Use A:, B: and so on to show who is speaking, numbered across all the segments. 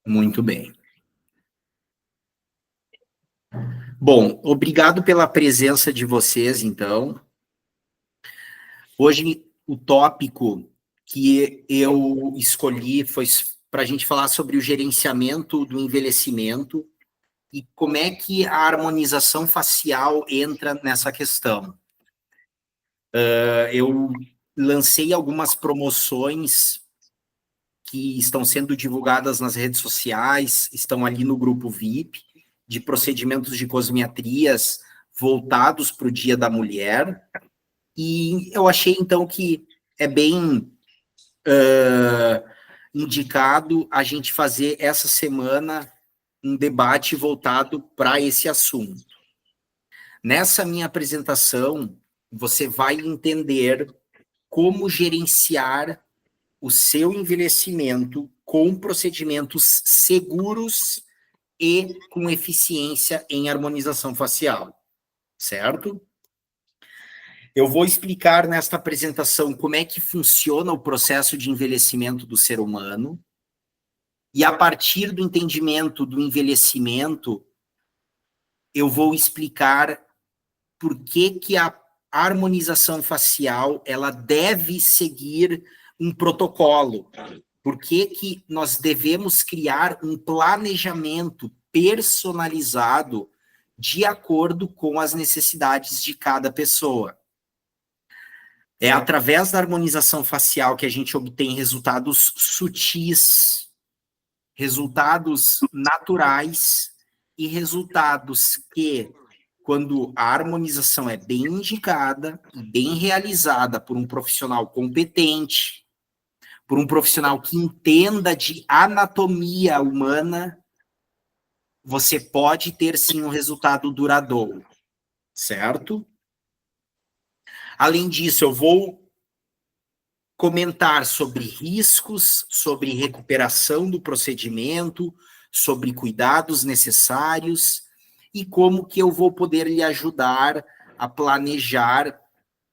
A: Muito bem. Bom, obrigado pela presença de vocês, então. Hoje, o tópico que eu escolhi foi para a gente falar sobre o gerenciamento do envelhecimento e como é que a harmonização facial entra nessa questão. Eu lancei algumas promoções que estão sendo divulgadas nas redes sociais, estão ali no grupo VIP, de procedimentos de cosmetrias voltados para o Dia da Mulher, e eu achei, então, que é bem indicado a gente fazer essa semana um debate voltado para esse assunto. Nessa minha apresentação, você vai entender como gerenciar o seu envelhecimento com procedimentos seguros e com eficiência em harmonização facial, certo? Eu vou explicar nesta apresentação como é que funciona o processo de envelhecimento do ser humano, e a partir do entendimento do envelhecimento, eu vou explicar por que a harmonização facial ela deve seguir um protocolo. Por que nós devemos criar um planejamento personalizado de acordo com as necessidades de cada pessoa. É através da harmonização facial que a gente obtém resultados sutis, resultados naturais e resultados que, quando a harmonização é bem indicada e bem realizada por um profissional competente, por um profissional que entenda de anatomia humana, você pode ter, sim, um resultado duradouro, certo? Além disso, eu vou comentar sobre riscos, sobre recuperação do procedimento, sobre cuidados necessários e como que eu vou poder lhe ajudar a planejar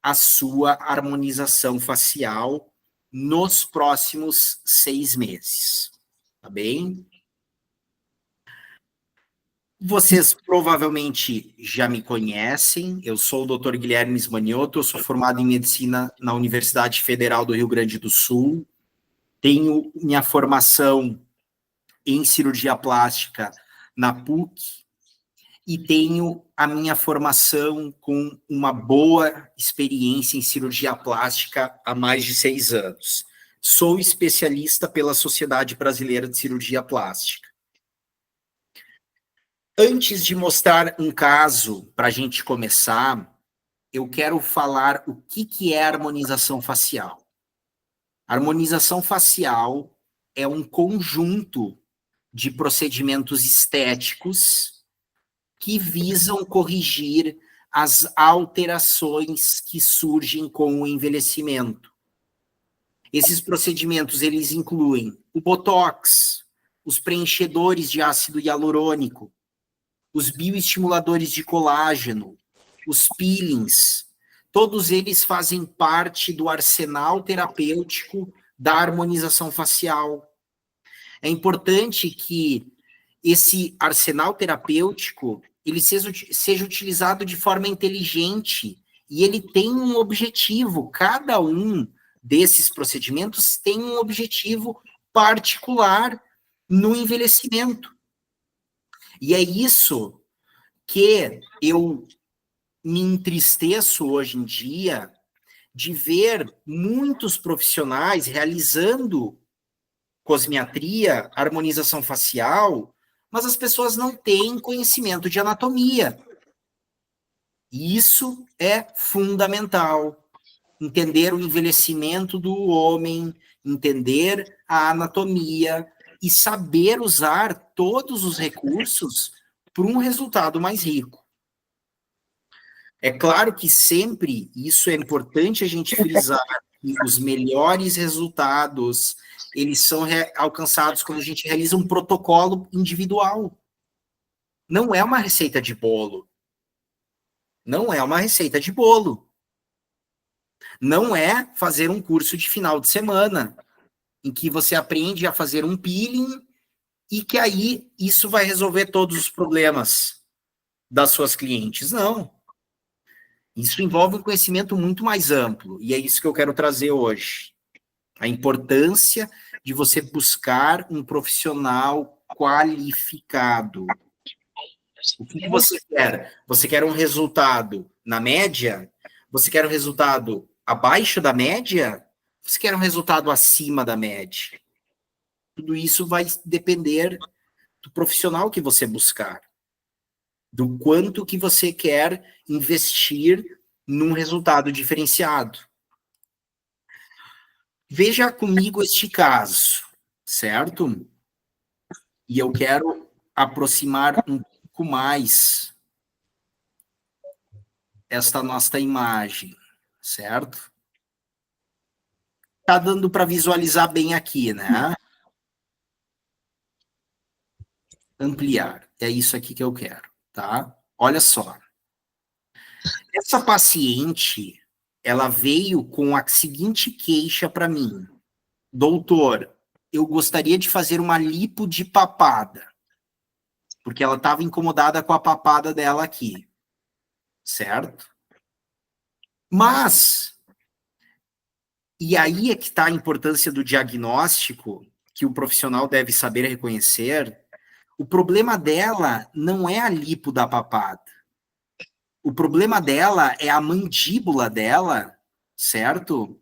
A: a sua harmonização facial nos próximos 6 meses, tá bem? Vocês provavelmente já me conhecem, eu sou o Dr. Guilherme Smanioto, eu sou formado em Medicina na Universidade Federal do Rio Grande do Sul, tenho minha formação em cirurgia plástica na PUC e tenho a minha formação com uma boa experiência em cirurgia plástica há mais de 6 anos. Sou especialista pela Sociedade Brasileira de Cirurgia Plástica. Antes de mostrar um caso para a gente começar, eu quero falar o que é harmonização facial. Harmonização facial é um conjunto de procedimentos estéticos que visam corrigir as alterações que surgem com o envelhecimento. Esses procedimentos, eles incluem o botox, os preenchedores de ácido hialurônico, os bioestimuladores de colágeno, os peelings, todos eles fazem parte do arsenal terapêutico da harmonização facial. É importante que esse arsenal terapêutico ele seja utilizado de forma inteligente e ele tem um objetivo. Cada um desses procedimentos tem um objetivo particular no envelhecimento. E é isso que eu me entristeço hoje em dia de ver muitos profissionais realizando cosmetria, harmonização facial, mas as pessoas não têm conhecimento de anatomia. Isso é fundamental. Entender o envelhecimento do homem, entender a anatomia e saber usar todos os recursos para um resultado mais rico. É claro que sempre isso é importante a gente frisar, que os melhores resultados, eles são alcançados quando a gente realiza um protocolo individual. Não é uma receita de bolo. Não é uma receita de bolo. Não é fazer um curso de final de semana, em que você aprende a fazer um peeling e que aí isso vai resolver todos os problemas das suas clientes. Não. Isso envolve um conhecimento muito mais amplo, e é isso que eu quero trazer hoje. A importância de você buscar um profissional qualificado. O que você quer? Você quer um resultado na média? Você quer um resultado abaixo da média? Você quer um resultado acima da média? Tudo isso vai depender do profissional que você buscar, do quanto que você quer investir num resultado diferenciado. Veja comigo este caso, certo? E eu quero aproximar um pouco mais esta nossa imagem, certo? Tá dando para visualizar bem aqui, né? Ampliar. É isso aqui que eu quero, tá? Olha só. Essa paciente, ela veio com a seguinte queixa para mim. Doutor, eu gostaria de fazer uma lipo de papada, porque ela estava incomodada com a papada dela aqui, certo? Mas, e aí é que está a importância do diagnóstico, que o profissional deve saber reconhecer. O problema dela não é a lipo da papada. O problema dela é a mandíbula dela, certo?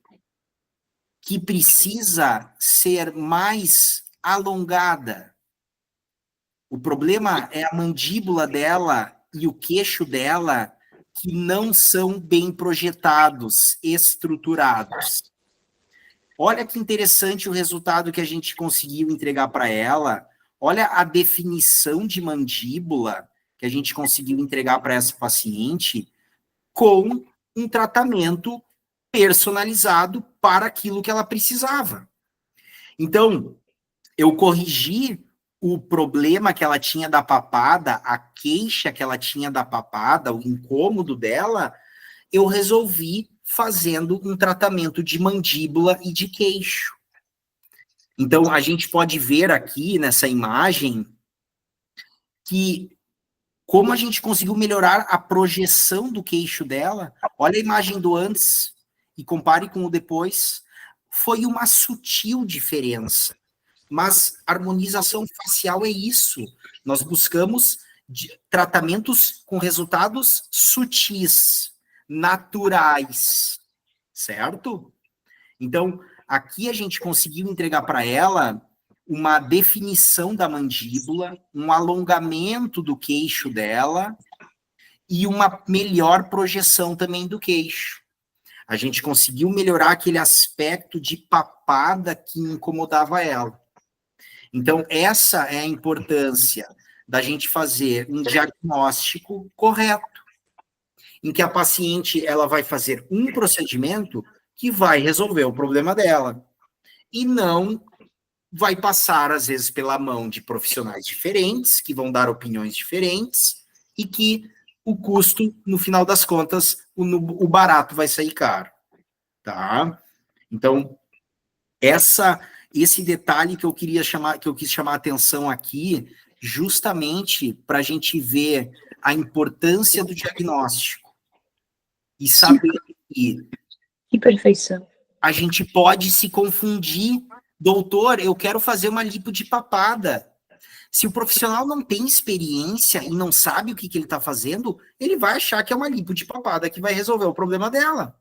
A: Que precisa ser mais alongada. O problema é a mandíbula dela e o queixo dela que não são bem projetados, estruturados. Olha que interessante o resultado que a gente conseguiu entregar para ela. Olha a definição de mandíbula que a gente conseguiu entregar para essa paciente com um tratamento personalizado para aquilo que ela precisava. Então, eu corrigi o problema que ela tinha da papada, a queixa que ela tinha da papada, o incômodo dela, eu resolvi fazendo um tratamento de mandíbula e de queixo. Então, a gente pode ver aqui nessa imagem que como a gente conseguiu melhorar a projeção do queixo dela. Olha a imagem do antes e compare com o depois. Foi uma sutil diferença. Mas harmonização facial é isso. Nós buscamos tratamentos com resultados sutis, naturais, certo? Então, aqui a gente conseguiu entregar para ela uma definição da mandíbula, um alongamento do queixo dela e uma melhor projeção também do queixo. A gente conseguiu melhorar aquele aspecto de papada que incomodava ela. Então, essa é a importância da gente fazer um diagnóstico correto, em que a paciente ela vai fazer um procedimento que vai resolver o problema dela, e não vai passar, às vezes, pela mão de profissionais diferentes, que vão dar opiniões diferentes, e que o custo, no final das contas, o barato vai sair caro, tá? Então, esse detalhe que eu quis chamar a atenção aqui, justamente para a gente ver a importância do diagnóstico e saber
B: que perfeição.
A: A gente pode se confundir. Doutor, eu quero fazer uma lipo de papada. Se o profissional não tem experiência e não sabe o que ele está fazendo, ele vai achar que é uma lipo de papada que vai resolver o problema dela.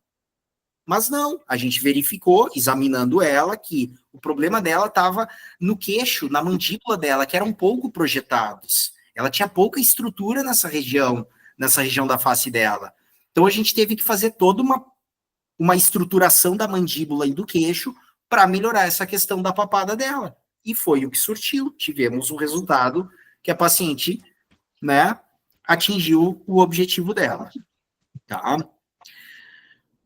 A: Mas não, a gente verificou, examinando ela, que o problema dela estava no queixo, na mandíbula dela, que eram pouco projetados. Ela tinha pouca estrutura nessa região da face dela. Então a gente teve que fazer toda uma estruturação da mandíbula e do queixo para melhorar essa questão da papada dela. E foi o que surtiu. Tivemos o resultado que a paciente, né, atingiu o objetivo dela. Tá?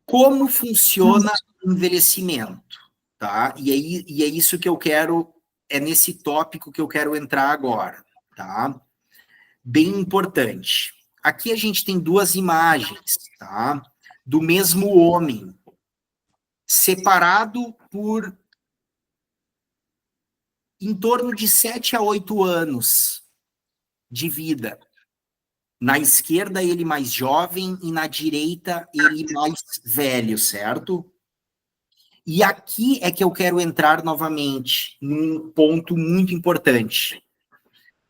A: Como funciona o envelhecimento? Tá? E é isso que eu quero, é nesse tópico que eu quero entrar agora. Tá? Bem importante. Aqui a gente tem duas imagens, tá? Do mesmo homem, separado por em torno de 7 a 8 anos de vida. Na esquerda, ele mais jovem, e na direita, ele mais velho, certo? E aqui é que eu quero entrar novamente, num ponto muito importante.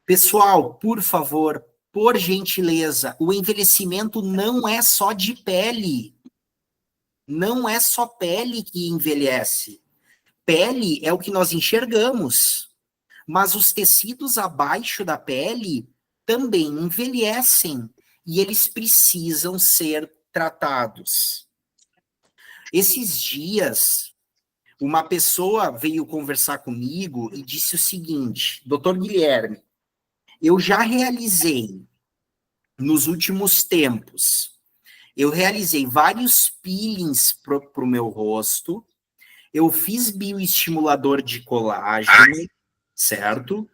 A: Pessoal, por favor, por gentileza, o envelhecimento não é só de pele. Não é só pele que envelhece. Pele é o que nós enxergamos. Mas os tecidos abaixo da pele também envelhecem e eles precisam ser tratados. Esses dias, uma pessoa veio conversar comigo e disse o seguinte: Dr. Guilherme, eu já realizei nos últimos tempos, eu realizei vários peelings para o meu rosto, eu fiz bioestimulador de colágeno, certo?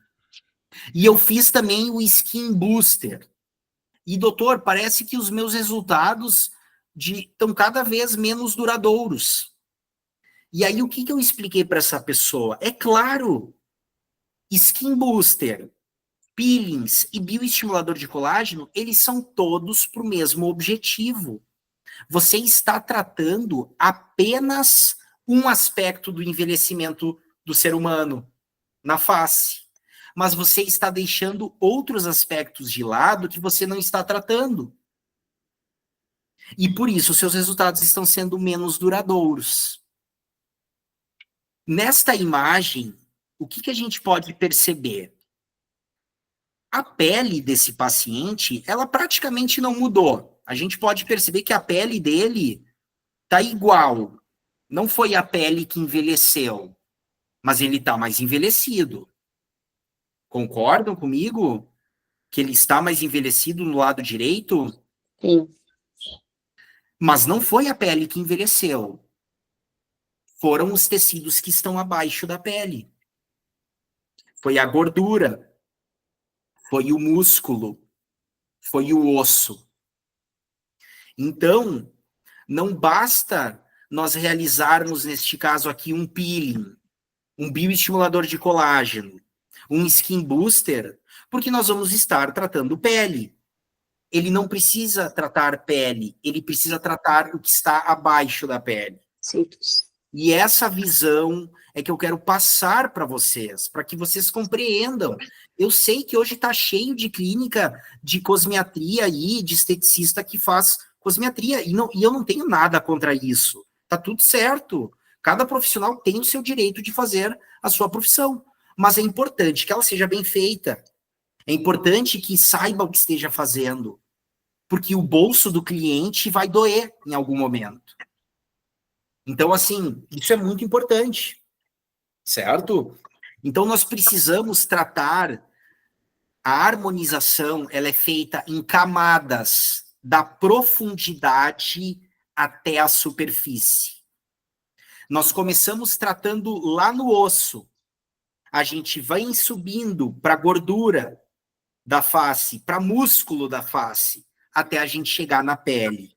A: E eu fiz também o Skin Booster. E, doutor, parece que os meus resultados estão cada vez menos duradouros. E aí, o que eu expliquei para essa pessoa? É claro, Skin Booster, peelings e bioestimulador de colágeno, eles são todos para o mesmo objetivo. Você está tratando apenas um aspecto do envelhecimento do ser humano, na face. Mas você está deixando outros aspectos de lado que você não está tratando. E por isso, seus resultados estão sendo menos duradouros. Nesta imagem, o que a gente pode perceber? A pele desse paciente, ela praticamente não mudou. A gente pode perceber que a pele dele está igual. Não foi a pele que envelheceu, mas ele está mais envelhecido. Concordam comigo que ele está mais envelhecido no lado direito?
B: Sim.
A: Mas não foi a pele que envelheceu. Foram os tecidos que estão abaixo da pele. Foi a gordura. Foi o músculo. Foi o osso. Então, não basta nós realizarmos, neste caso aqui, um peeling, um bioestimulador de colágeno, um skin booster, porque nós vamos estar tratando pele. Ele não precisa tratar pele, ele precisa tratar o que está abaixo da pele.
B: Sim.
A: E essa visão é que eu quero passar para vocês, para que vocês compreendam. Eu sei que hoje está cheio de clínica de cosmetria aí, de esteticista que faz cosmetria, e eu não tenho nada contra isso. Tá tudo certo. Cada profissional tem o seu direito de fazer a sua profissão. Mas é importante que ela seja bem feita. É importante que saiba o que esteja fazendo. Porque o bolso do cliente vai doer em algum momento. Então, assim, isso é muito importante, certo? Então, nós precisamos tratar a harmonização, ela é feita em camadas, da profundidade até a superfície. Nós começamos tratando lá no osso, a gente vai subindo para a gordura da face, para músculo da face, até a gente chegar na pele.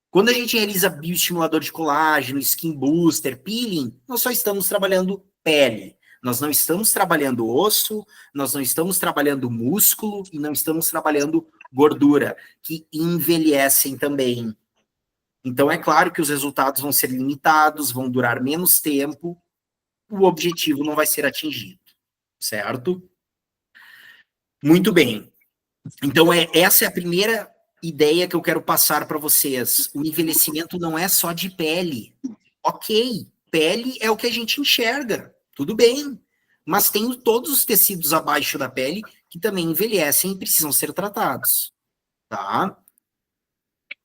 A: Quando a gente realiza bioestimulador de colágeno, skin booster, peeling, nós só estamos trabalhando pele. Nós não estamos trabalhando osso, nós não estamos trabalhando músculo e não estamos trabalhando gordura, que envelhecem também. Então, é claro que os resultados vão ser limitados, vão durar menos tempo, o objetivo não vai ser atingido, certo? Muito bem. Então, essa é a primeira ideia que eu quero passar para vocês. O envelhecimento não é só de pele. Ok, pele é o que a gente enxerga, tudo bem. Mas tem todos os tecidos abaixo da pele que também envelhecem e precisam ser tratados. Tá?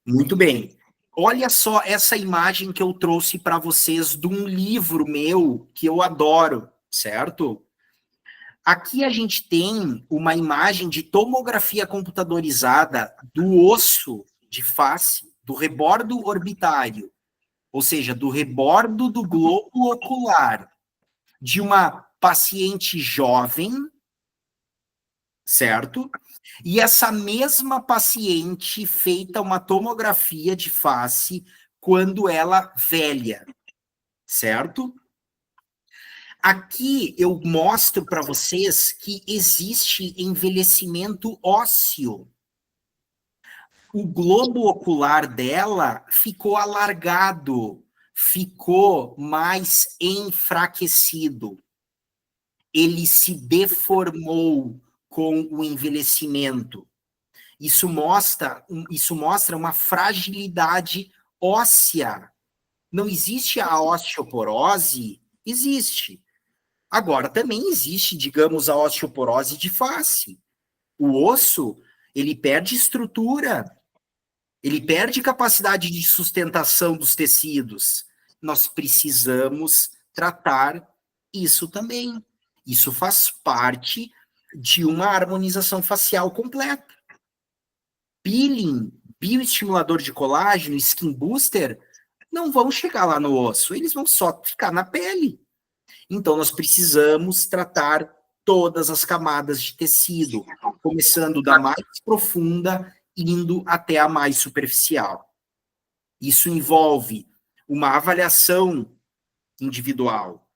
A: Muito bem. Olha só essa imagem que eu trouxe para vocês de um livro meu que eu adoro, certo? Aqui a gente tem uma imagem de tomografia computadorizada do osso de face, do rebordo orbitário, ou seja, do rebordo do globo ocular, de uma paciente jovem, certo? E essa mesma paciente feita uma tomografia de face quando ela velha, certo? Aqui eu mostro para vocês que existe envelhecimento ósseo. O globo ocular dela ficou alargado, ficou mais enfraquecido. Ele se deformou com o envelhecimento. Isso mostra uma fragilidade óssea. Não existe a osteoporose? Existe. Agora, também existe, digamos, a osteoporose de face. O osso, ele perde estrutura, ele perde capacidade de sustentação dos tecidos. Nós precisamos tratar isso também. Isso faz parte de uma harmonização facial completa. Peeling, bioestimulador de colágeno, skin booster, não vão chegar lá no osso, eles vão só ficar na pele. Então, nós precisamos tratar todas as camadas de tecido, começando da mais profunda, indo até a mais superficial. Isso envolve uma avaliação individual,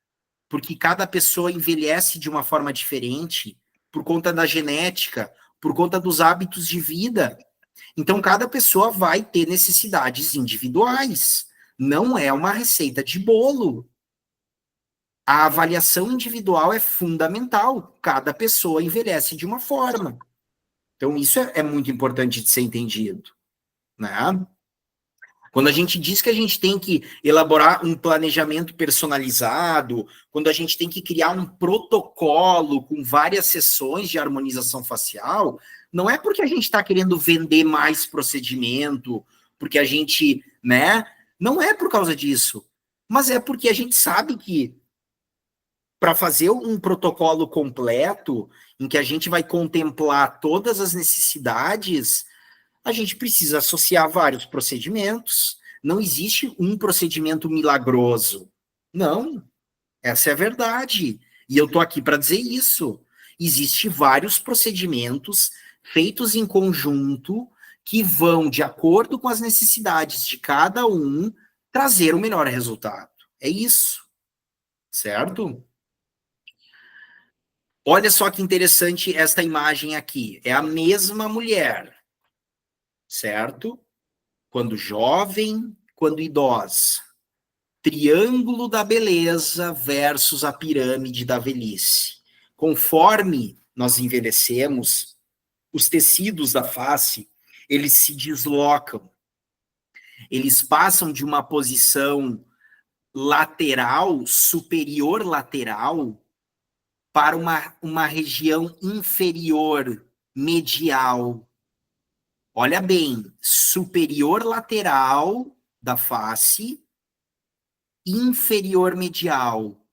A: porque cada pessoa envelhece de uma forma diferente, por conta da genética, por conta dos hábitos de vida. Então, cada pessoa vai ter necessidades individuais. Não é uma receita de bolo. A avaliação individual é fundamental. Cada pessoa envelhece de uma forma. Então, isso é muito importante de ser entendido, né? Quando a gente diz que a gente tem que elaborar um planejamento personalizado, quando a gente tem que criar um protocolo com várias sessões de harmonização facial, não é porque a gente está querendo vender mais procedimento, porque a gente, né? Não é por causa disso. Mas é porque a gente sabe que para fazer um protocolo completo, em que a gente vai contemplar todas as necessidades, a gente precisa associar vários procedimentos. Não existe um procedimento milagroso. Não, essa é a verdade. E eu estou aqui para dizer isso. Existem vários procedimentos feitos em conjunto que vão, de acordo com as necessidades de cada um, trazer o melhor resultado. É isso. Certo? Olha só que interessante esta imagem aqui. É a mesma mulher, certo? Quando jovem, quando idosa. Triângulo da beleza versus a pirâmide da velhice. Conforme nós envelhecemos, os tecidos da face, eles se deslocam. Eles passam de uma posição lateral, superior lateral, para uma região inferior, medial. Olha bem, superior lateral da face, inferior medial.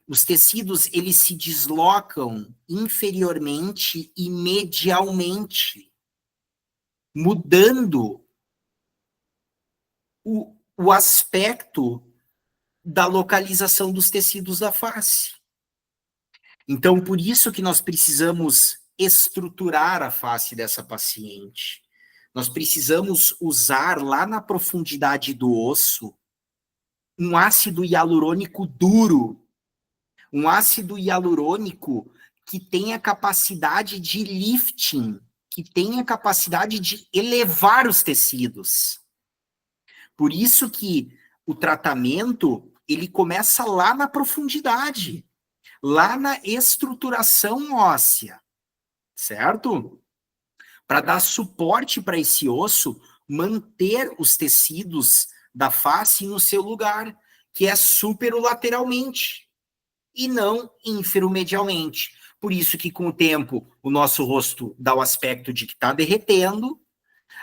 A: Os tecidos, eles se deslocam inferiormente e medialmente, mudando o aspecto da localização dos tecidos da face. Então, por isso que nós precisamos estruturar a face dessa paciente. Nós precisamos usar lá na profundidade do osso um ácido hialurônico duro, um ácido hialurônico que tenha capacidade de lifting, que tenha capacidade de elevar os tecidos. Por isso que o tratamento, ele começa lá na profundidade, lá na estruturação óssea, certo? Para dar suporte para esse osso, manter os tecidos da face no seu lugar, que é superolateralmente, e não inferomedialmente. Por isso que, com o tempo, o nosso rosto dá o aspecto de que está derretendo,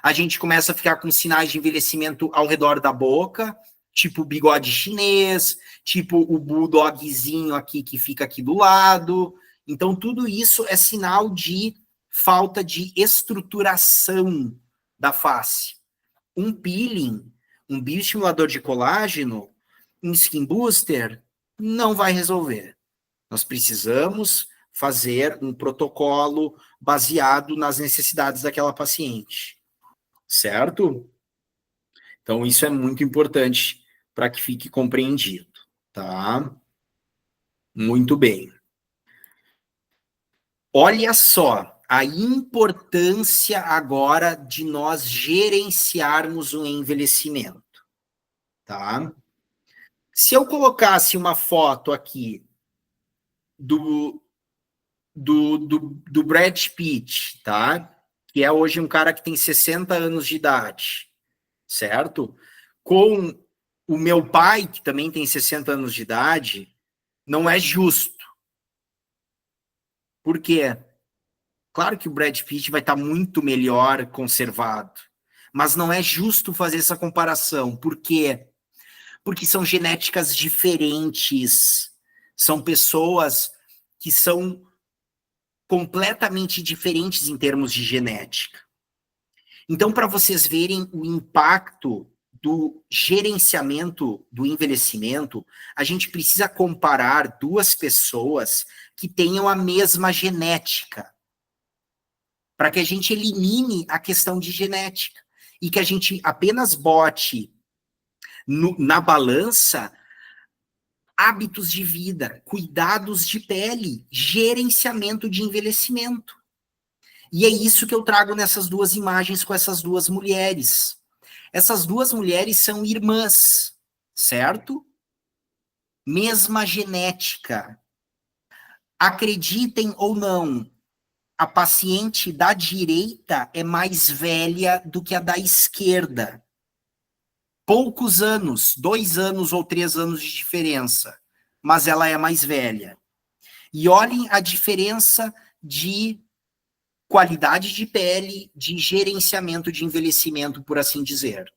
A: a gente começa a ficar com sinais de envelhecimento ao redor da boca, tipo o bigode chinês, tipo o bulldogzinho aqui que fica aqui do lado. Então, tudo isso é sinal de falta de estruturação da face. Um peeling, um bioestimulador de colágeno, um skin booster, não vai resolver. Nós precisamos fazer um protocolo baseado nas necessidades daquela paciente. Certo? Então, isso é muito importante para que fique compreendido, tá? Muito bem. Olha só a importância agora de nós gerenciarmos o envelhecimento, tá? Se eu colocasse uma foto aqui do, do Brad Pitt, tá? Que é hoje um cara que tem 60 anos de idade, certo? Com o meu pai, que também tem 60 anos de idade, não é justo. Por quê? Claro que o Brad Pitt vai estar muito melhor conservado, mas não é justo fazer essa comparação. Por quê? Porque são genéticas diferentes, são pessoas que são completamente diferentes em termos de genética. Então, para vocês verem o impacto do gerenciamento do envelhecimento, a gente precisa comparar duas pessoas que tenham a mesma genética, para que a gente elimine a questão de genética e que a gente apenas bote na balança hábitos de vida, cuidados de pele, gerenciamento de envelhecimento. E é isso que eu trago nessas duas imagens com essas duas mulheres. Essas duas mulheres são irmãs, certo? Mesma genética. Acreditem ou não, a paciente da direita é mais velha do que a da esquerda. Poucos anos, 2 anos ou 3 anos de diferença, mas ela é mais velha. E olhem a diferença de qualidade de pele, de gerenciamento de envelhecimento, por assim dizer.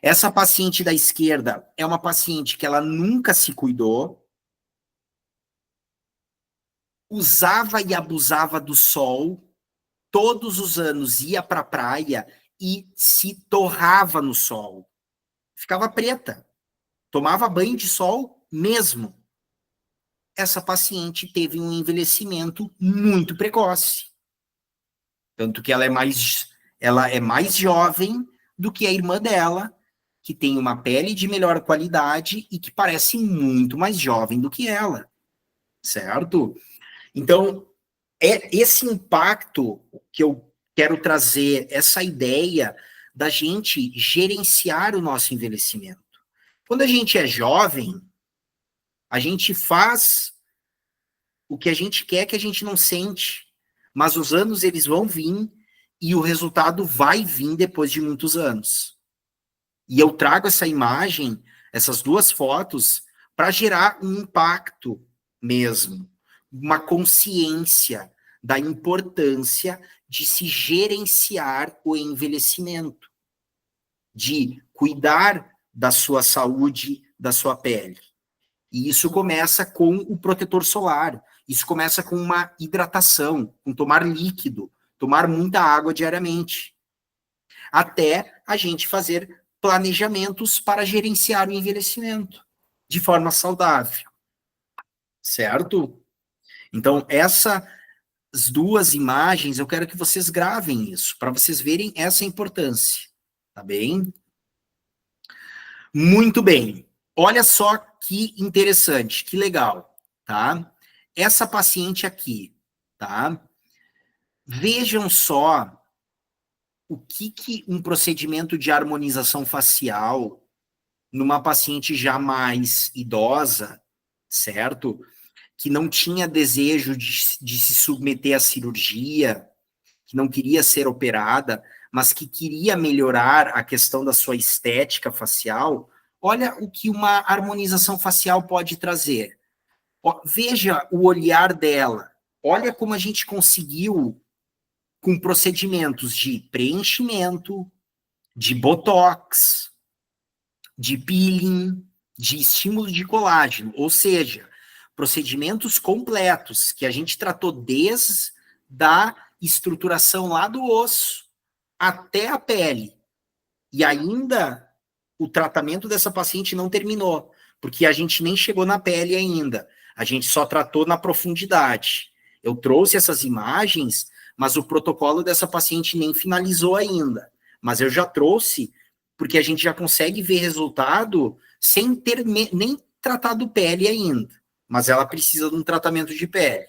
A: Essa paciente da esquerda é uma paciente que ela nunca se cuidou, usava e abusava do sol, todos os anos ia para a praia e se torrava no sol. Ficava preta. Tomava banho de sol mesmo. Essa paciente teve um envelhecimento muito precoce. Tanto que ela é mais jovem do que a irmã dela, que tem uma pele de melhor qualidade e que parece muito mais jovem do que ela. Certo? Então, é esse impacto que eu quero trazer, essa ideia da gente gerenciar o nosso envelhecimento. Quando a gente é jovem, a gente faz o que a gente quer que a gente não sente, mas os anos eles vão vir e o resultado vai vir depois de muitos anos. E eu trago essa imagem, essas duas fotos, para gerar um impacto mesmo, uma consciência da importância de se gerenciar o envelhecimento, de cuidar da sua saúde, da sua pele. E isso começa com o protetor solar, isso começa com uma hidratação, com tomar líquido, tomar muita água diariamente, até a gente fazer planejamentos para gerenciar o envelhecimento de forma saudável, certo? Então, essas duas imagens, eu quero que vocês gravem isso, para vocês verem essa importância, tá bem? Muito bem. Olha só que interessante, que legal, tá? Essa paciente aqui, tá? Vejam só o que um procedimento de harmonização facial numa paciente já mais idosa, certo? Que não tinha desejo de se submeter à cirurgia, que não queria ser operada, mas que queria melhorar a questão da sua estética facial, olha o que uma harmonização facial pode trazer. Veja o olhar dela. Olha como a gente conseguiu, com procedimentos de preenchimento, de botox, de peeling, de estímulo de colágeno, ou seja, procedimentos completos que a gente tratou desde a estruturação lá do osso até a pele. E ainda o tratamento dessa paciente não terminou, porque a gente nem chegou na pele ainda. A gente só tratou na profundidade. Eu trouxe essas imagens, mas o protocolo dessa paciente nem finalizou ainda. Mas eu já trouxe, porque a gente já consegue ver resultado sem ter nem tratado pele ainda. mas ela precisa de um tratamento de pele.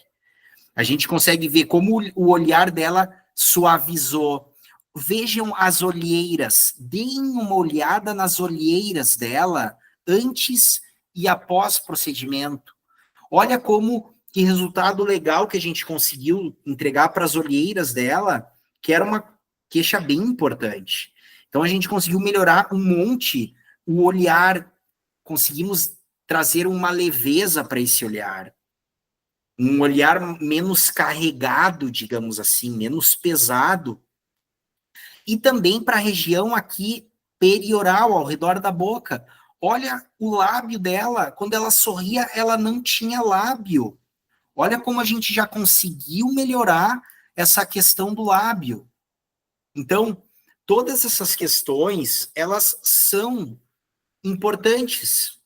A: A gente consegue ver como o olhar dela suavizou. Vejam as olheiras, deem uma olhada nas olheiras dela antes e após procedimento. Olha como que resultado legal que a gente conseguiu entregar para as olheiras dela, que era uma queixa bem importante. Então a gente conseguiu melhorar um monte o olhar, conseguimos trazer uma leveza para esse olhar. Um olhar menos carregado, digamos assim, menos pesado. E também para a região aqui perioral, ao redor da boca. Olha o lábio dela, quando ela sorria, ela não tinha lábio. Olha como a gente já conseguiu melhorar essa questão do lábio. Então, todas essas questões, elas são importantes.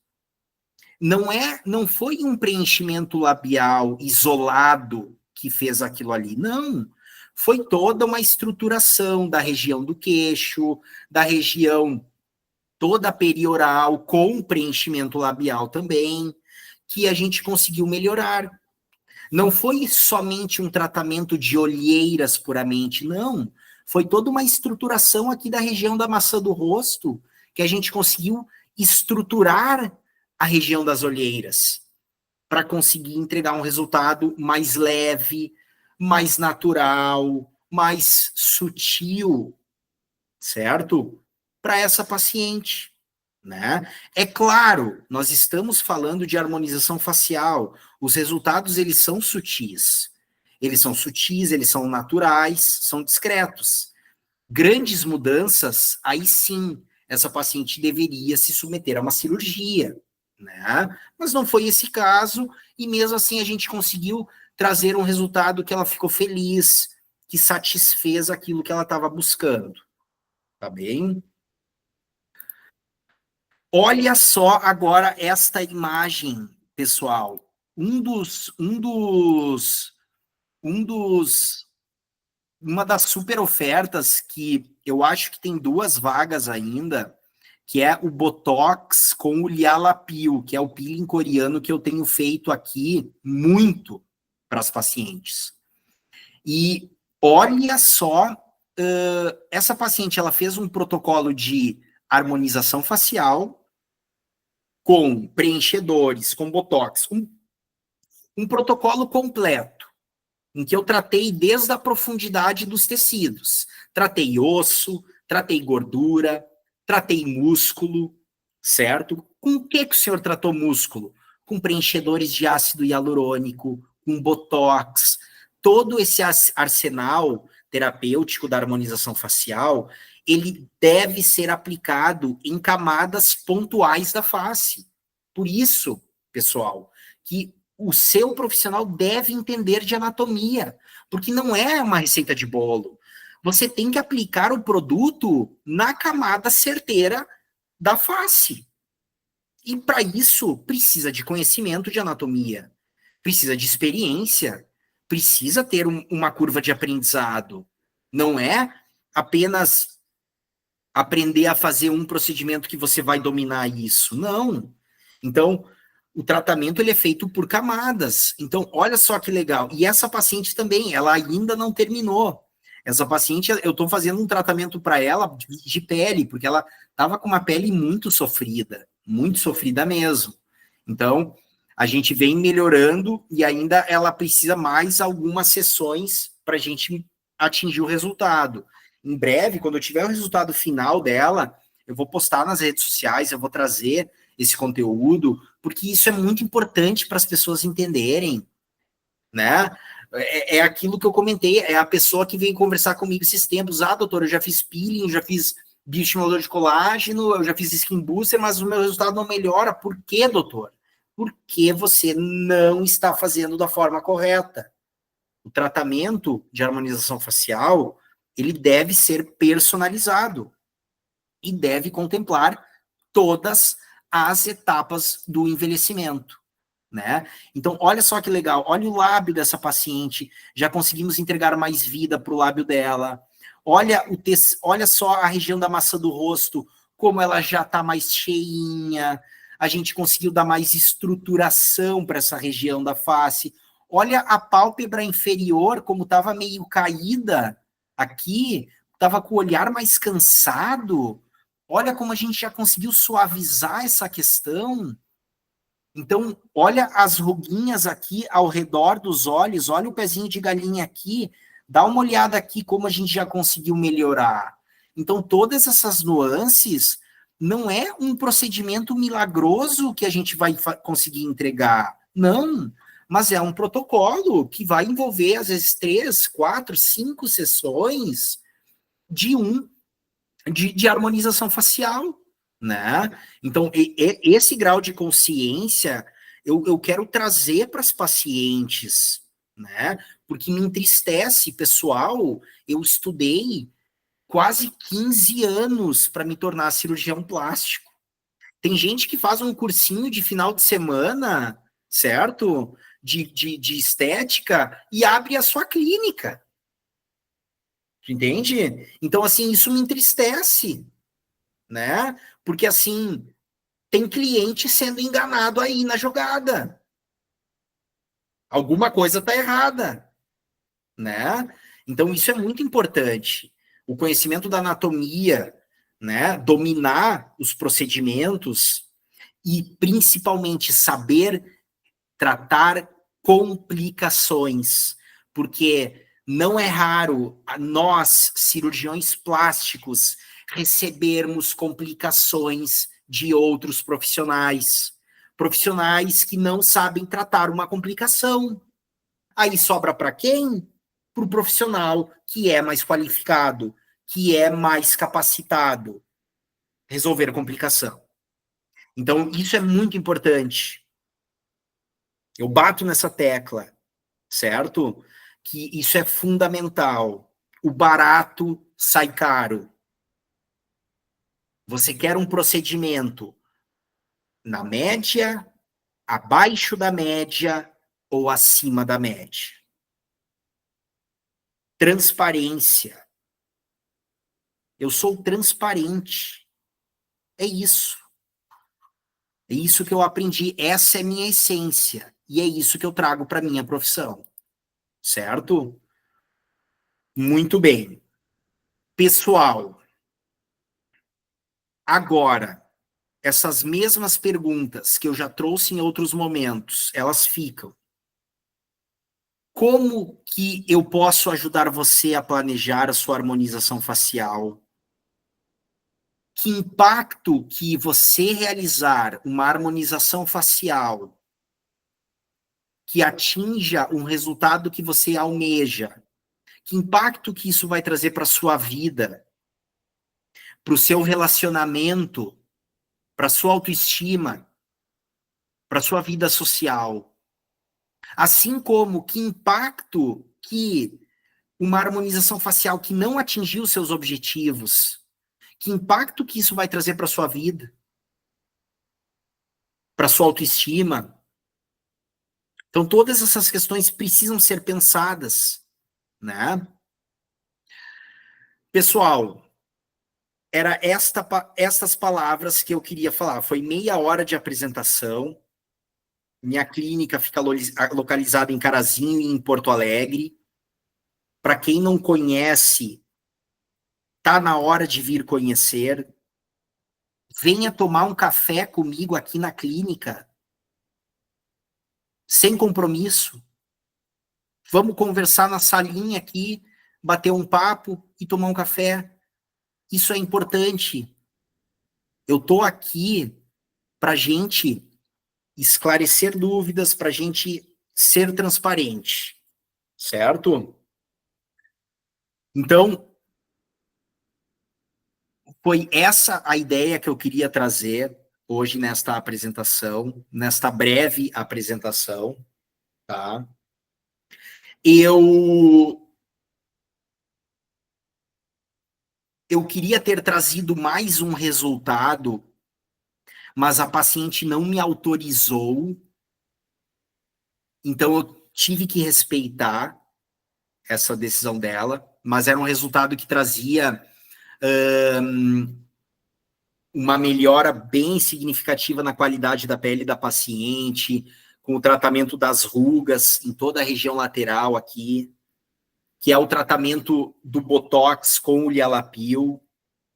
A: Não foi um preenchimento labial isolado que fez aquilo ali, não. Foi toda uma estruturação da região do queixo, da região toda perioral, com preenchimento labial também, que a gente conseguiu melhorar. Não foi somente um tratamento de olheiras puramente, não. Foi toda uma estruturação aqui da região da maçã do rosto, que a gente conseguiu estruturar a região das olheiras, para conseguir entregar um resultado mais leve, mais natural, mais sutil, certo? Para essa paciente, né? É claro, nós estamos falando de harmonização facial. Os resultados, eles são sutis. Eles são naturais, são discretos. Grandes mudanças, aí sim, essa paciente deveria se submeter a uma cirurgia, né? Mas não foi esse caso, e mesmo assim a gente conseguiu trazer um resultado que ela ficou feliz, que satisfez aquilo que ela estava buscando. Tá bem? Olha só agora esta imagem, pessoal. Uma das super ofertas que eu acho que tem 2 vagas ainda, que é o Botox com o Lialapil, que é o peeling coreano que eu tenho feito aqui muito para as pacientes. E olha só, essa paciente, ela fez um protocolo de harmonização facial com preenchedores, com Botox, um protocolo completo, em que eu tratei desde a profundidade dos tecidos. Tratei osso, tratei gordura, tratei músculo, certo? Com o que o senhor tratou músculo? Com preenchedores de ácido hialurônico, com Botox, todo esse arsenal terapêutico da harmonização facial, ele deve ser aplicado em camadas pontuais da face. Por isso, pessoal, que o seu profissional deve entender de anatomia, porque não é uma receita de bolo. Você tem que aplicar o produto na camada certeira da face. E para isso, precisa de conhecimento de anatomia, precisa de experiência, precisa ter uma curva de aprendizado. Não é apenas aprender a fazer um procedimento que você vai dominar isso. Não. Então, o tratamento ele é feito por camadas. Então, olha só que legal. E essa paciente também, ela ainda não terminou. Essa paciente, eu estou fazendo um tratamento para ela de pele, porque ela estava com uma pele muito sofrida mesmo. Então, a gente vem melhorando e ainda ela precisa mais algumas sessões para a gente atingir o resultado. Em breve, quando eu tiver o resultado final dela, eu vou postar nas redes sociais, eu vou trazer esse conteúdo, porque isso é muito importante para as pessoas entenderem, né? É aquilo que eu comentei, é a pessoa que veio conversar comigo esses tempos. Ah, doutor, eu já fiz peeling, já fiz bioestimulador de colágeno, eu já fiz skin booster, mas o meu resultado não melhora. Por quê, doutor? Porque você não está fazendo da forma correta. O tratamento de harmonização facial, ele deve ser personalizado e deve contemplar todas as etapas do envelhecimento, né? Então, olha só que legal, olha o lábio dessa paciente, já conseguimos entregar mais vida para o lábio dela. Olha só a região da maçã do rosto, como ela já está mais cheinha, a gente conseguiu dar mais estruturação para essa região da face. Olha a pálpebra inferior, como estava meio caída aqui, estava com o olhar mais cansado. Olha como a gente já conseguiu suavizar essa questão. Então, olha as ruguinhas aqui ao redor dos olhos, olha o pezinho de galinha aqui, dá uma olhada aqui como a gente já conseguiu melhorar. Então, todas essas nuances não é um procedimento milagroso que a gente vai conseguir entregar. Não, mas é um protocolo que vai envolver, às vezes, 3, 4, 5 sessões de harmonização facial, né? Então, esse grau de consciência eu quero trazer para as pacientes, né? Porque me entristece, pessoal. Eu estudei quase 15 anos para me tornar cirurgião plástico. Tem gente que faz um cursinho de final de semana, certo? De estética e abre a sua clínica. Entende? Então, assim, isso me entristece, né? Porque, assim, tem cliente sendo enganado aí na jogada. Alguma coisa está errada, né? Então, isso é muito importante. O conhecimento da anatomia, né? Dominar os procedimentos e, principalmente, saber tratar complicações, porque não é raro nós, cirurgiões plásticos, recebermos complicações de outros profissionais, profissionais que não sabem tratar uma complicação. Aí sobra para quem? Para o profissional que é mais qualificado, que é mais capacitado resolver a complicação. Então, isso é muito importante. Eu bato nessa tecla, certo? Que isso é fundamental. O barato sai caro. Você quer um procedimento na média, abaixo da média ou acima da média? Transparência. Eu sou transparente. É isso. É isso que eu aprendi. Essa é minha essência. E é isso que eu trago para minha profissão. Certo? Muito bem. Pessoal, agora, essas mesmas perguntas que eu já trouxe em outros momentos, elas ficam. Como que eu posso ajudar você a planejar a sua harmonização facial? Que impacto que você realizar uma harmonização facial que atinja um resultado que você almeja? Que impacto que isso vai trazer para a sua vida, para o seu relacionamento, para a sua autoestima, para a sua vida social? Assim como que impacto que uma harmonização facial que não atingiu seus objetivos, que impacto que isso vai trazer para sua vida, para sua autoestima? Então, todas essas questões precisam ser pensadas, né? Pessoal, era estas palavras que eu queria falar. Foi meia hora de apresentação. Minha clínica fica localizada em Carazinho e em Porto Alegre. Para quem não conhece, tá na hora de vir conhecer. Venha tomar um café comigo aqui na clínica, sem compromisso. Vamos conversar na salinha aqui, bater um papo e tomar um café. Isso é importante. Eu estou aqui para a gente esclarecer dúvidas, para a gente ser transparente, certo? Então, foi essa a ideia que eu queria trazer hoje nesta apresentação, nesta breve apresentação, tá? Eu queria ter trazido mais um resultado, mas a paciente não me autorizou, então eu tive que respeitar essa decisão dela, mas era um resultado que trazia uma melhora bem significativa na qualidade da pele da paciente, com o tratamento das rugas em toda a região lateral aqui, que é o tratamento do Botox com o Lialapil,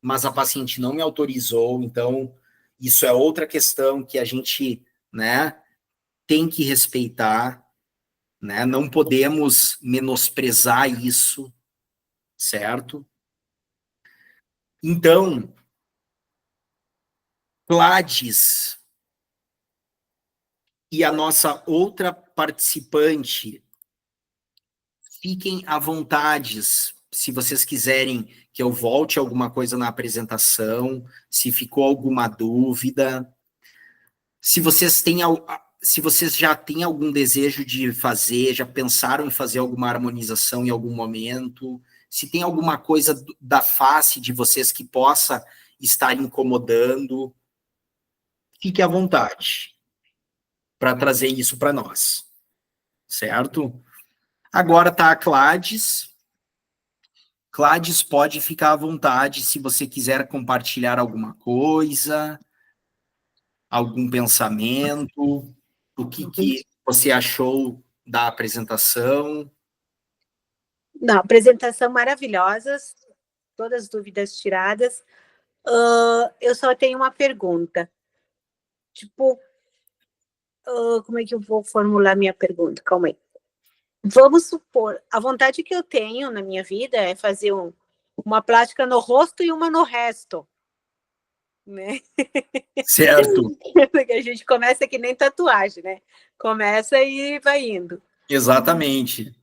A: mas a paciente não me autorizou, então isso é outra questão que a gente, né, tem que respeitar, né? Não podemos menosprezar isso, certo? Então, Gladys e a nossa outra participante, fiquem à vontade, se vocês quiserem que eu volte alguma coisa na apresentação, se ficou alguma dúvida, se vocês têm, se vocês já têm algum desejo de fazer, já pensaram em fazer alguma harmonização em algum momento, se tem alguma coisa da face de vocês que possa estar incomodando, fique à vontade para trazer isso para nós, certo? Agora está a Gladys. Gladys, pode ficar à vontade se você quiser compartilhar alguma coisa, algum pensamento, o que você achou da apresentação.
C: Não, apresentação maravilhosa, todas as dúvidas tiradas. Eu só tenho uma pergunta. Tipo, como é que eu vou formular minha pergunta? Calma aí. Vamos supor, a vontade que eu tenho na minha vida é fazer uma plástica no rosto e uma no resto, né?
A: Certo.
C: Porque a gente começa que nem tatuagem, né? Começa e vai indo.
A: Exatamente.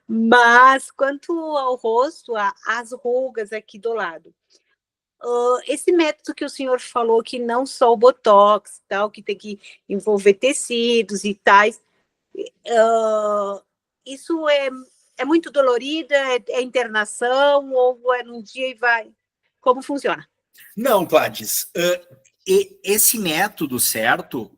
C: Mas quanto ao rosto, as rugas aqui do lado, esse método que o senhor falou, que não só o Botox, tal, que tem que envolver tecidos e tais, isso é muito dolorido, é internação, ou é num dia e vai? Como funciona?
A: Não, Gladys, esse método, certo,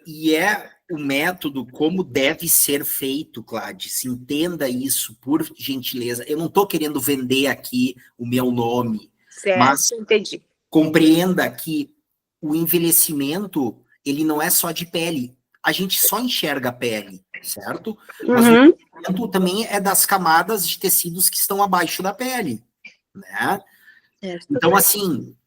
A: e é o método como deve ser feito, Gladys, entenda isso, por gentileza. Eu não estou querendo vender aqui o meu nome,
C: Certo,
A: mas
C: entendi.
A: Compreenda que o envelhecimento, ele não é só de pele, a gente só enxerga a pele, certo? Mas o envelhecimento também é das camadas de tecidos que estão abaixo da pele, né?
C: Certo.
A: Então, assim,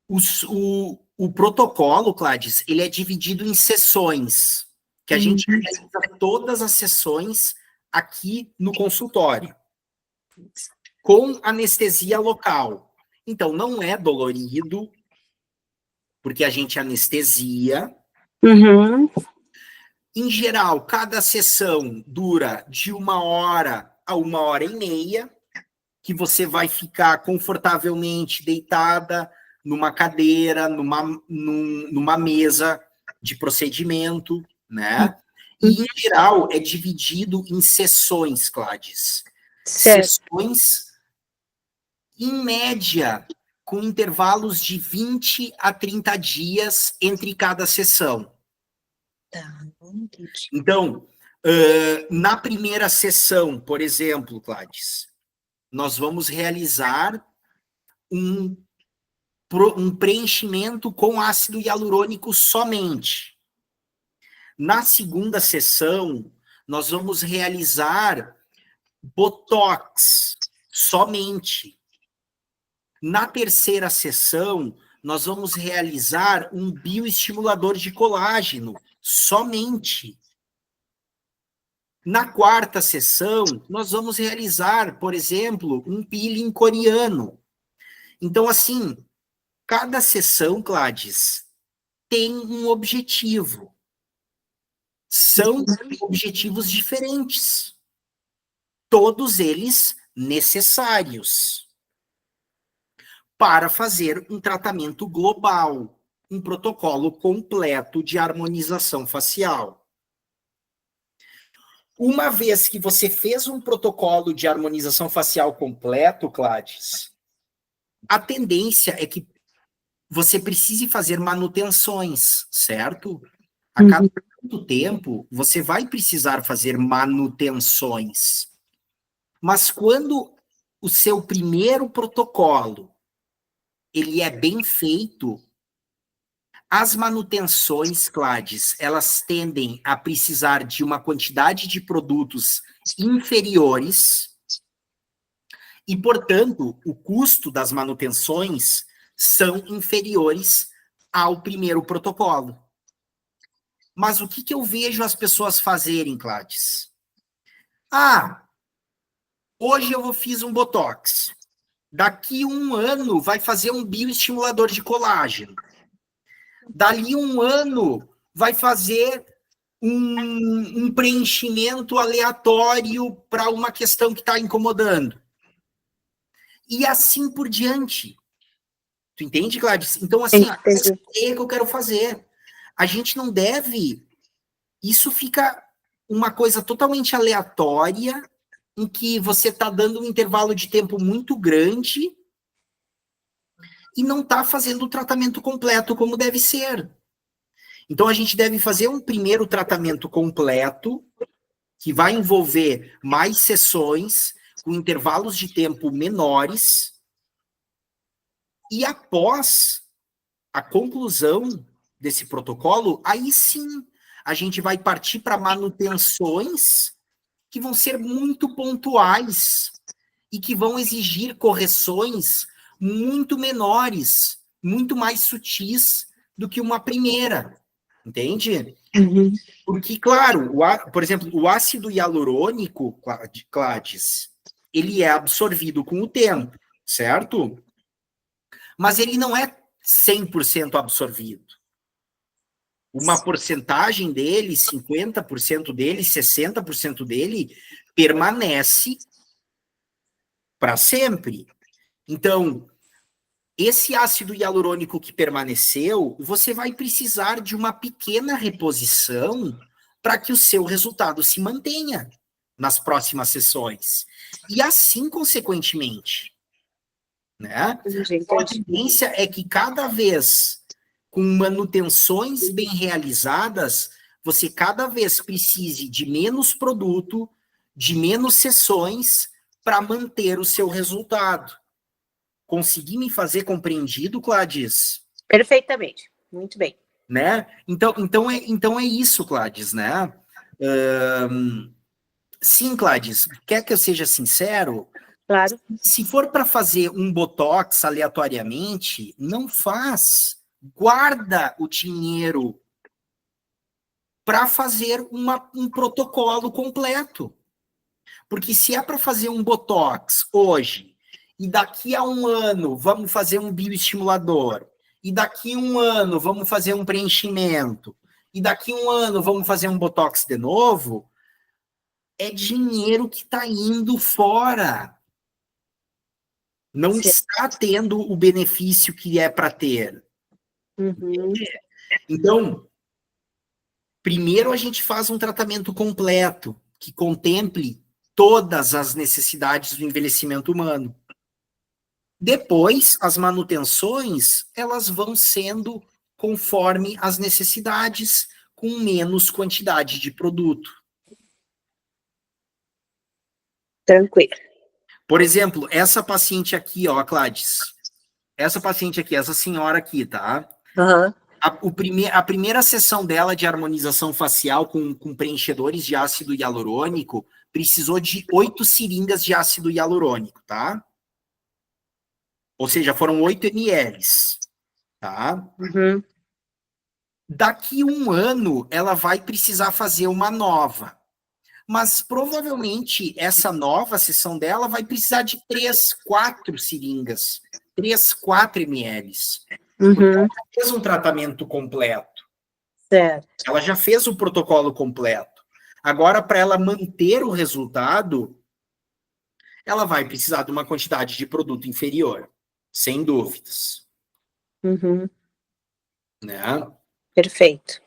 A: o protocolo, Gladys, ele é dividido em sessões, que a gente realiza todas as sessões aqui no consultório, com anestesia local. Então, não é dolorido, porque a gente anestesia. Em geral, cada sessão dura de 1 hora a 1 hora e meia, que você vai ficar confortavelmente deitada numa cadeira, numa mesa de procedimento, né? E, em geral, é dividido em sessões, Gladys.
C: Certo.
A: Sessões, em média, com intervalos de 20 a 30 dias entre cada sessão.
C: Tá.
A: Então, na primeira sessão, por exemplo, Gladys, nós vamos realizar um preenchimento com ácido hialurônico somente. Na segunda sessão, nós vamos realizar Botox somente. Na terceira sessão, nós vamos realizar um bioestimulador de colágeno somente. Na quarta sessão, nós vamos realizar, por exemplo, um peeling coreano. Então, assim, cada sessão, Gladys, tem um objetivo. São objetivos diferentes. Todos eles necessários para fazer um tratamento global, um protocolo completo de harmonização facial. Uma vez que você fez um protocolo de harmonização facial completo, Gladys, a tendência é que você precise fazer manutenções, certo? A cada muito tempo, você vai precisar fazer manutenções. Mas quando o seu primeiro protocolo, ele é bem feito, as manutenções, Cláudia, elas tendem a precisar de uma quantidade de produtos inferiores e, portanto, o custo das manutenções são inferiores ao primeiro protocolo. Mas o que eu vejo as pessoas fazerem, Cláudia? Hoje eu fiz um Botox. Daqui 1 ano vai fazer um bioestimulador de colágeno. Dali 1 ano vai fazer um preenchimento aleatório para uma questão que está incomodando. E assim por diante. Tu entende, Gladys? Então, assim, essa ideia que eu quero fazer. A gente não deve... Isso fica uma coisa totalmente aleatória, em que você está dando um intervalo de tempo muito grande e não está fazendo o tratamento completo como deve ser. Então, a gente deve fazer um primeiro tratamento completo, que vai envolver mais sessões, com intervalos de tempo menores, e após a conclusão desse protocolo, aí sim a gente vai partir para manutenções que vão ser muito pontuais e que vão exigir correções muito menores, muito mais sutis do que uma primeira, entende?
B: Uhum.
A: Porque, claro, por exemplo, o ácido hialurônico, Cláudia, ele é absorvido com o tempo, certo? Mas ele não é 100% absorvido. Uma porcentagem dele, 50% dele, 60% dele, permanece para sempre. Então, esse ácido hialurônico que permaneceu, você vai precisar de uma pequena reposição para que o seu resultado se mantenha nas próximas sessões. E assim, consequentemente, né? Então, a tendência é que cada vez, com manutenções bem realizadas, você cada vez precise de menos produto, de menos sessões para manter o seu resultado. Consegui me fazer compreendido, Cláudia?
C: Perfeitamente, muito bem.
A: Né? Então é isso, Cláudia, né? Sim, Cláudia, quer que eu seja sincero?
C: Claro.
A: Se for para fazer um Botox aleatoriamente, não faz. Guarda o dinheiro para fazer um protocolo completo. Porque se é para fazer um Botox hoje, e daqui a 1 ano vamos fazer um bioestimulador, e daqui a 1 ano vamos fazer um preenchimento, e daqui a 1 ano vamos fazer um Botox de novo, é dinheiro que está indo fora. Não
C: Sim.
A: está tendo o benefício que é para ter.
C: Uhum.
A: Então, primeiro a gente faz um tratamento completo, que contemple todas as necessidades do envelhecimento humano. Depois, as manutenções, elas vão sendo conforme as necessidades, com menos quantidade de produto.
C: Tranquilo.
A: Por exemplo, essa paciente aqui, ó, Cláudia, essa paciente aqui, essa senhora aqui, tá?
C: Uhum.
A: A primeira sessão dela de harmonização facial com preenchedores de ácido hialurônico precisou de 8 seringas de ácido hialurônico, tá? Ou seja, foram 8 ml, tá?
C: Uhum.
A: Daqui 1 ano, ela vai precisar fazer uma nova. Mas provavelmente essa nova sessão dela vai precisar de 3, 4 seringas. 3, 4 ml. Porque ela
C: Uhum.
A: já fez um tratamento completo.
C: Certo.
A: Ela já fez o protocolo completo. Agora, para ela manter o resultado, ela vai precisar de uma quantidade de produto inferior. Sem dúvidas.
C: Uhum.
A: Né?
C: Perfeito.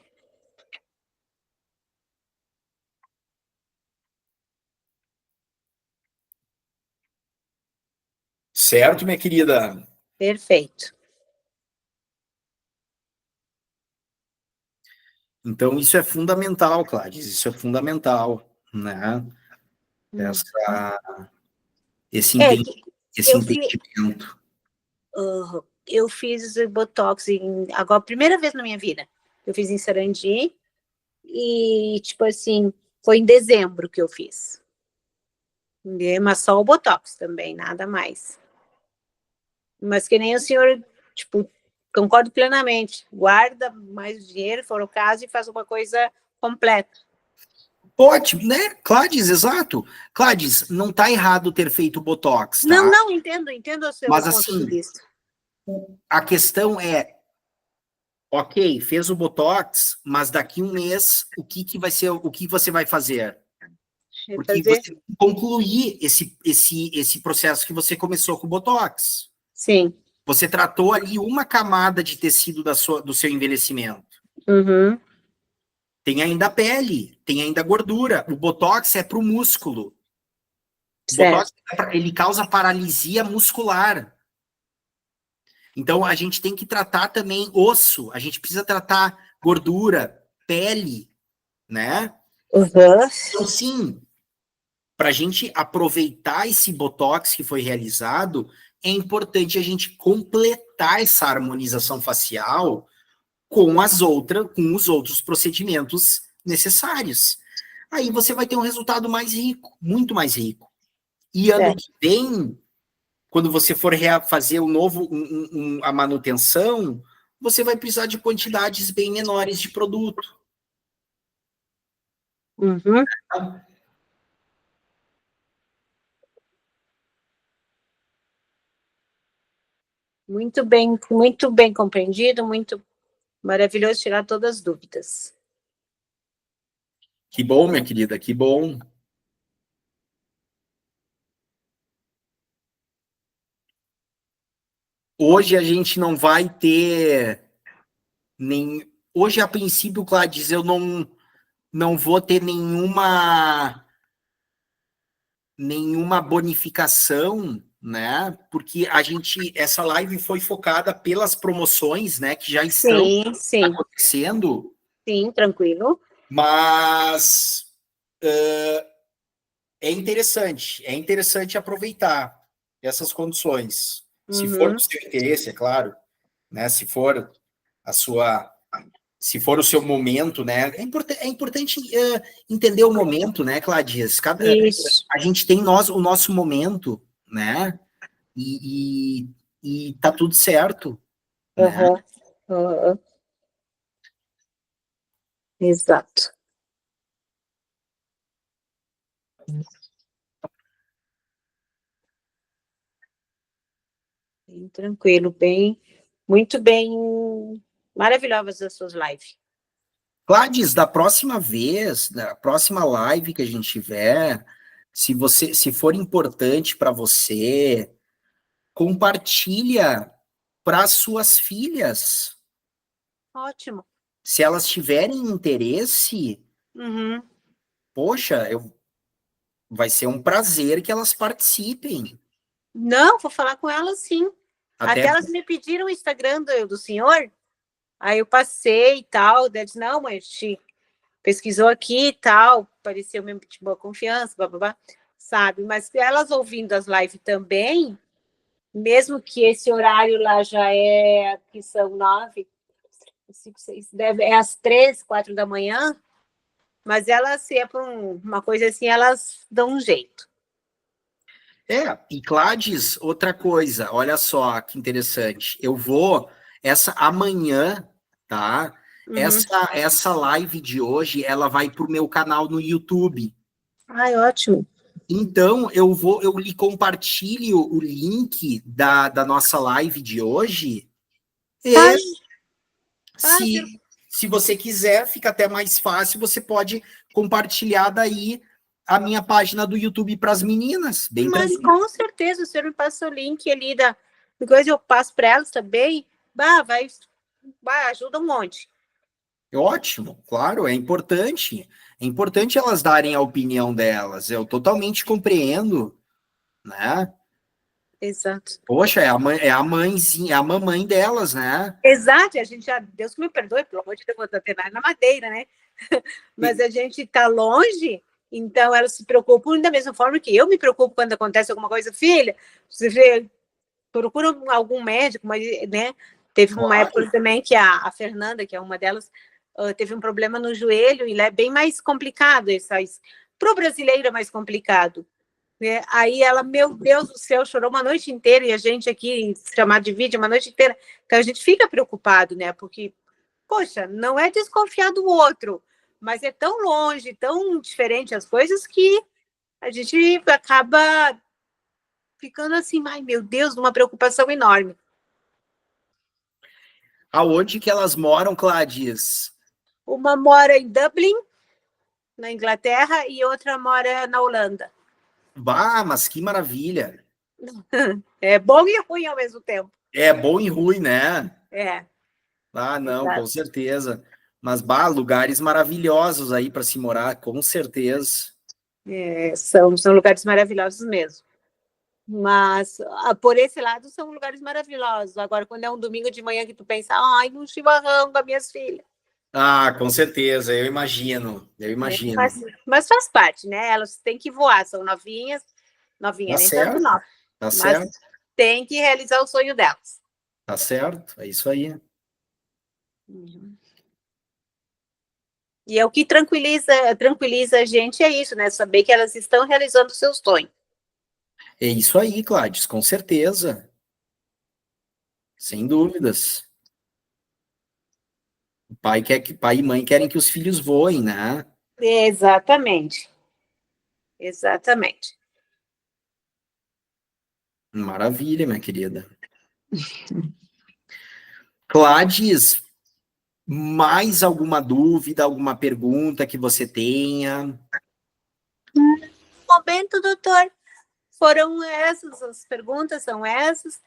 A: Certo, minha querida?
C: Perfeito.
A: Então, isso é fundamental, Cláudia. Isso é fundamental, né? Esse
C: É,
A: entendimento.
C: uhum. eu fiz Botox agora, primeira vez na minha vida. Eu fiz em Sarandi e, tipo assim, foi em dezembro que eu fiz. Mas só o Botox também, nada mais. Mas que nem o senhor, tipo, concordo plenamente. Guarda mais dinheiro, se for o caso, e faz uma coisa completa.
A: Ótimo, né? Cláudia, exato. Cláudia, não tá errado ter feito Botox, tá?
C: Não, entendo o seu
A: Mas
C: ponto
A: assim,
C: de vista.
A: a questão é, ok, fez o Botox, mas daqui um mês, o que vai ser, o que você vai fazer? Porque
C: Fazer?
A: você tem que concluir esse processo que você começou com o Botox.
C: Sim.
A: Você tratou ali uma camada de tecido do seu envelhecimento.
C: Uhum.
A: Tem ainda a pele, tem ainda a gordura. O Botox é para o músculo. O
C: Certo.
A: Botox, ele causa paralisia muscular. Então, a gente tem que tratar também osso. A gente precisa tratar gordura, pele, né?
C: Uhum.
A: Então, sim, para a gente aproveitar esse Botox que foi realizado, é importante a gente completar essa harmonização facial com com os outros procedimentos necessários. Aí você vai ter um resultado mais rico, muito mais rico. E ano que vem, quando você for fazer o novo, a manutenção, você vai precisar de quantidades bem menores de produto.
C: Uhum. Muito bem compreendido, muito maravilhoso tirar todas as dúvidas.
A: Que bom, minha querida, que bom. Hoje a gente não vai ter nem. Hoje, a princípio, Gladys, eu não vou ter nenhuma bonificação, né? Porque essa live foi focada pelas promoções, né? Que já estão
C: Sim,
A: acontecendo,
C: sim, tranquilo.
A: mas é interessante aproveitar essas condições. Se for
C: Uhum.
A: do seu interesse, é claro, né? A sua se for o seu momento, né? É importante entender o momento, né, Cladias?
C: Isso.
A: A gente tem o nosso momento, né? E tá tudo certo, né?
C: Uhum. Uhum. Exato. Bem tranquilo, muito bem, maravilhosas as suas lives.
A: Gladys, da próxima live que a gente tiver, se for importante para você, compartilha para suas filhas.
C: Ótimo.
A: Se elas tiverem interesse,
C: Uhum.
A: poxa, vai ser um prazer que elas participem.
C: Não, vou falar com elas sim.
A: Até
C: Até elas me pediram o Instagram do senhor, aí eu passei e tal, daí disse, não, mãe, a gente pesquisou aqui e tal, pareceu mesmo de boa confiança, blá, blá, blá, sabe? Mas elas ouvindo as lives também, mesmo que esse horário lá já que são 9, 5, 6, é às 3, 4 da manhã, mas elas, se é por uma coisa assim, elas dão um jeito.
A: E Gladys, outra coisa, olha só que interessante. Eu vou, amanhã, tá?
C: Uhum.
A: Essa live de hoje, ela vai pro meu canal no YouTube.
C: Ai, ótimo.
A: Então, eu lhe compartilho o link da nossa live de hoje. E
C: Faz, faz.
A: se você quiser, fica até mais fácil, você pode compartilhar daí a minha página do YouTube para as meninas, bem
C: Mas
A: tranquilo.
C: com certeza, o senhor me passa o link ali da coisa, eu passo para elas também. Bah, vai, ajuda um monte.
A: Ótimo, claro, é importante. É importante elas darem a opinião delas. Eu totalmente compreendo, né?
C: Exato.
A: Poxa, é a mãezinha, é a mamãe delas, né?
C: Exato, a gente já, Deus que me perdoe, pelo amor de Deus, vou ter nada na madeira, né? Mas a gente está longe, então elas se preocupam da mesma forma que eu me preocupo quando acontece alguma coisa. Filha, você vê, procura algum médico, mas, né? Teve uma época também que a Fernanda, que é uma delas, teve um problema no joelho e é bem mais complicado. Para o brasileiro é mais complicado. Né? Aí ela, meu Deus do céu, chorou uma noite inteira e a gente aqui, chamado de vídeo, uma noite inteira. Então a gente fica preocupado, né? Porque, poxa, não é desconfiar do outro, mas é tão longe, tão diferente as coisas que a gente acaba ficando assim, ai meu Deus, numa preocupação enorme.
A: Aonde que elas moram, Cladis?
C: Uma mora em Dublin, na Inglaterra, e outra mora na Holanda.
A: Bah, mas que maravilha!
C: É bom e ruim ao mesmo tempo.
A: É bom e ruim, né?
C: É.
A: Ah, não,
C: Exato.
A: com certeza. Mas, bah, lugares maravilhosos aí para se morar, com certeza.
C: São lugares maravilhosos mesmo. Mas, por esse lado, são lugares maravilhosos. Agora, quando é um domingo de manhã que tu pensa, ai, um chimarrão com as minhas filhas.
A: Ah, com certeza, eu imagino.
C: Mas faz parte, né? Elas têm que voar, são novinhas,
A: Tá
C: nem
A: certo,
C: tanto nova.
A: tá
C: Mas
A: certo,
C: tem que realizar o sonho delas.
A: tá certo, é isso aí.
C: E é o que tranquiliza a gente, é isso, né? Saber que elas estão realizando o seu sonho.
A: É isso aí, Cláudio, com certeza. Sem dúvidas. Pai e mãe querem que os filhos voem, né?
C: Exatamente. Exatamente.
A: Maravilha, minha querida. Cláudio, mais alguma dúvida, alguma pergunta que você tenha?
C: No momento, doutor, foram essas, as perguntas são essas,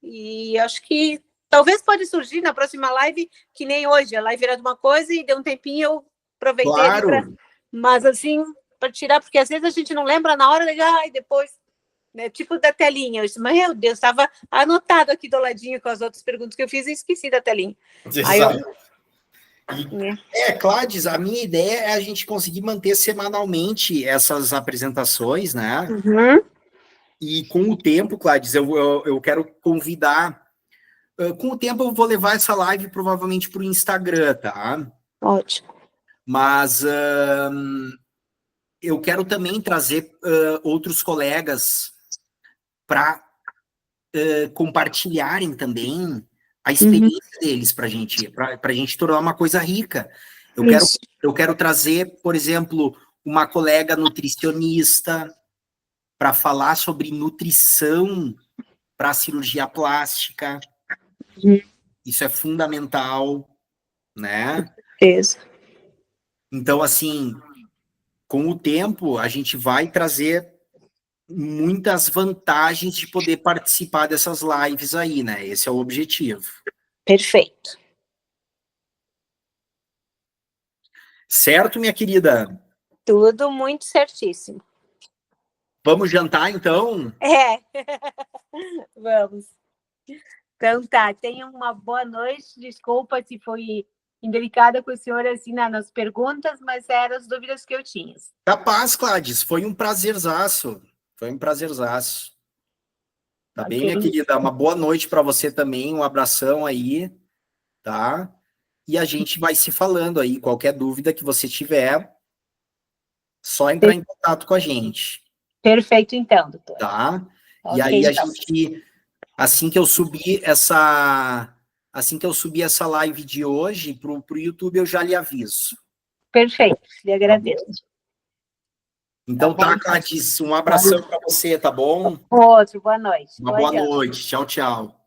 C: e acho que talvez pode surgir na próxima live, que nem hoje, a live era de uma coisa e deu um tempinho, eu aproveitei ali para... Mas assim, para tirar, porque às vezes a gente não lembra na hora, e depois, né, tipo da telinha, eu disse, meu Deus, estava anotado aqui do ladinho com as outras perguntas que eu fiz e esqueci da telinha.
A: Exato. Cláudio, a minha ideia é a gente conseguir manter semanalmente essas apresentações, né?
C: Uhum.
A: E com o tempo, Cláudio, eu quero convidar. Com o tempo, eu vou levar essa live provavelmente para o Instagram, tá?
C: Ótimo.
A: Mas eu quero também trazer outros colegas para compartilharem também a experiência deles para a gente tornar uma coisa rica. Eu quero trazer, por exemplo, uma colega nutricionista para falar sobre nutrição para cirurgia plástica. Isso é fundamental, né?
C: Isso.
A: Então, assim, com o tempo, a gente vai trazer muitas vantagens de poder participar dessas lives aí, né? Esse é o objetivo.
C: Perfeito.
A: Certo, minha querida?
C: Tudo muito certíssimo.
A: Vamos jantar, então?
C: Vamos. Então tá, tenham uma boa noite. Desculpa se foi indelicada com o senhor assim nas perguntas, mas eram as dúvidas que eu tinha.
A: Capaz, Cláudio, foi um prazerzaço. Foi um prazerzaço. Tá bem, minha querida? Uma boa noite para você também, um abração aí, tá? E a gente vai se falando aí, qualquer dúvida que você tiver, só entrar em contato com a gente.
C: Perfeito, então, doutor.
A: Tá? E aí a gente, assim que eu subir essa live de hoje pro YouTube, eu já lhe aviso.
C: Perfeito, lhe agradeço.
A: Então tá, Cláudio, um abração para você, tá bom?
C: Outro, boa noite.
A: Uma boa noite. Tchau, tchau.